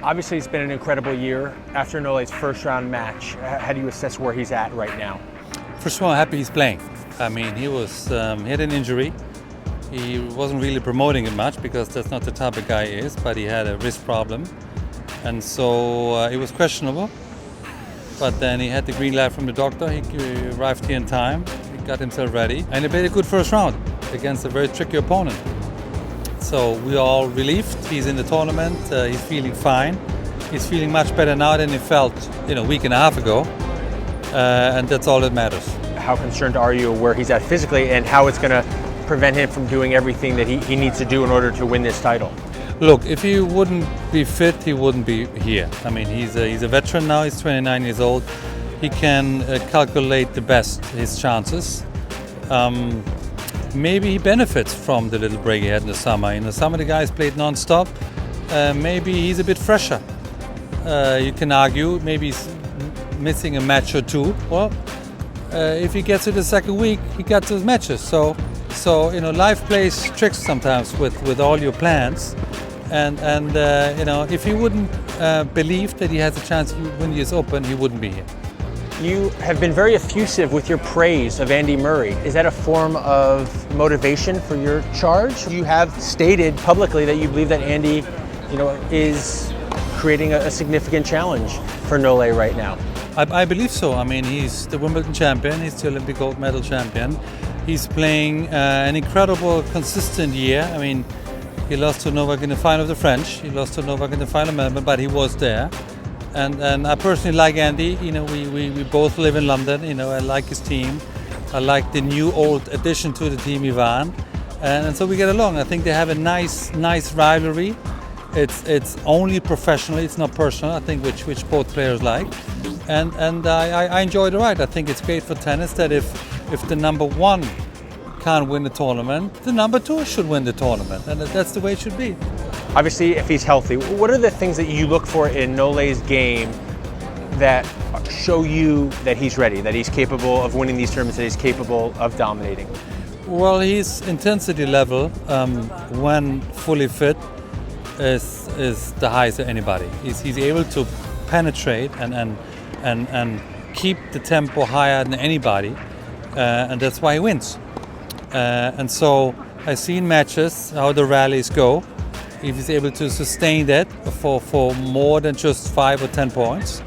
Obviously, it's been an incredible year. After Nole's first round match, how do you assess where he's at right now? First of all, I'm happy he's playing. I mean, he had an injury. He wasn't really promoting it much because that's not the type of guy he is, but he had a wrist problem. And so it was questionable. But then he had the green light from the doctor. He arrived here in time. He got himself ready. And he played a good first round against a very tricky opponent. So we are all relieved. He's in the tournament. He's feeling fine. He's feeling much better now than he felt, a week and a half ago. And that's all that matters. How concerned are you where he's at physically and how it's going to prevent him from doing everything that he needs to do in order to win this title? Look, if he wouldn't be fit, he wouldn't be here. I mean, he's a veteran now. He's 29 years old. He can calculate the best his chances. Maybe he benefits from the little break he had in the summer. In the summer, the guys played non-stop. Maybe he's a bit fresher. You can argue maybe he's missing a match or two. Well, if he gets to the second week, he got those matches. So life plays tricks sometimes with all your plans. And if he wouldn't believe that he has a chance to win the US Open, he wouldn't be here. You have been very effusive with your praise of Andy Murray. Is that a form of motivation for your charge? You have stated publicly that you believe that Andy, is creating a significant challenge for Nole right now. I believe so. I mean, he's the Wimbledon champion. He's the Olympic gold medal champion. He's playing an incredible, consistent year. I mean, he lost to Novak in the final of the French. He lost to Novak in the final of Melbourne, but he was there. And I personally like Andy. We both live in London. I like his team. I like the new old addition to the team, Juan. And so we get along. I think they have a nice rivalry. It's only professional. It's not personal. I think which both players like. And I enjoy the ride. I think it's great for tennis that if the number one can't win the tournament, the number two should win the tournament. And that's the way it should be. Obviously, if he's healthy, what are the things that you look for in Nole's game that show you that he's ready, that he's capable of winning these tournaments, that he's capable of dominating? Well, his intensity level, when fully fit, is the highest of anybody. He's able to penetrate and keep the tempo higher than anybody, and that's why he wins. And so I see in matches how the rallies go. If he's able to sustain that for more than just 5 or 10 points.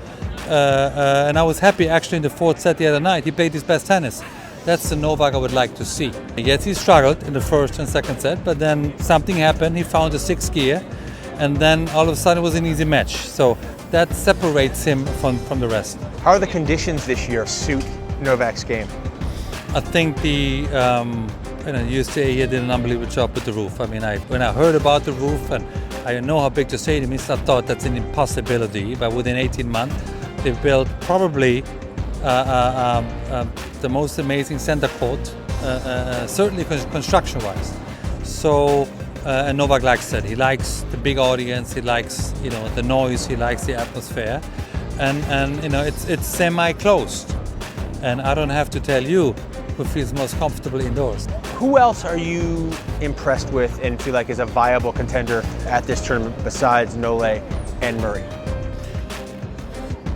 And I was happy actually in the fourth set the other night. He played his best tennis. That's the Novak I would like to see. Yes, he struggled in the first and second set, but then something happened. He found a sixth gear, and then all of a sudden it was an easy match. So that separates him from the rest. How are the conditions this year suit Novak's game? I think the USTA here did an unbelievable job with the roof. I mean, when I heard about the roof and I know how big the stadium is, I thought that's an impossibility. But within 18 months, they built probably the most amazing center court, certainly construction-wise. So, and Novak likes that. He likes the big audience. He likes, the noise. He likes the atmosphere, and it's semi-closed. And I don't have to tell you who feels most comfortable indoors. Who else are you impressed with and feel like is a viable contender at this tournament besides Nole and Murray?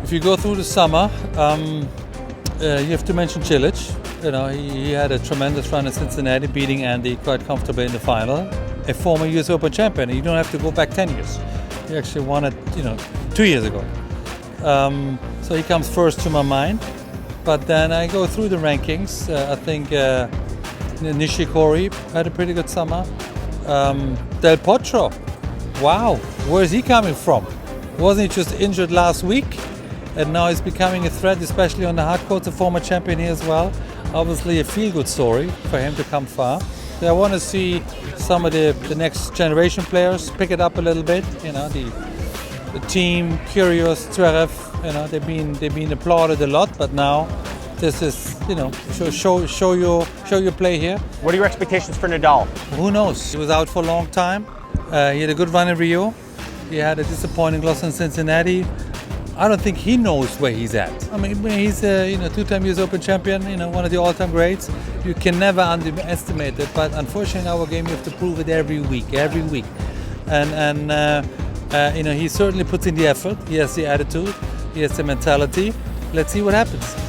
If you go through the summer, you have to mention Cilic. He had a tremendous run in Cincinnati, beating Andy quite comfortably in the final. A former US Open champion. You don't have to go back 10 years. He actually won it, 2 years ago. So he comes first to my mind. But then I go through the rankings. I think Nishikori had a pretty good summer. Del Potro, wow, where is he coming from? Wasn't he just injured last week? And now he's becoming a threat, especially on the hard courts, a former champion here as well. Obviously a feel-good story for him to come far. So I want to see some of the next generation players pick it up a little bit. The team, Kyrgios, Zverev, they've been applauded a lot, but now this is, show your play here. What are your expectations for Nadal? Who knows? He was out for a long time. He had a good run in Rio. He had a disappointing loss in Cincinnati. I don't think he knows where he's at. I mean, he's a two-time US Open champion, one of the all-time greats. You can never underestimate it, but unfortunately in our game you have to prove it every week. And He certainly puts in the effort. He has the attitude. He has the mentality. Let's see what happens.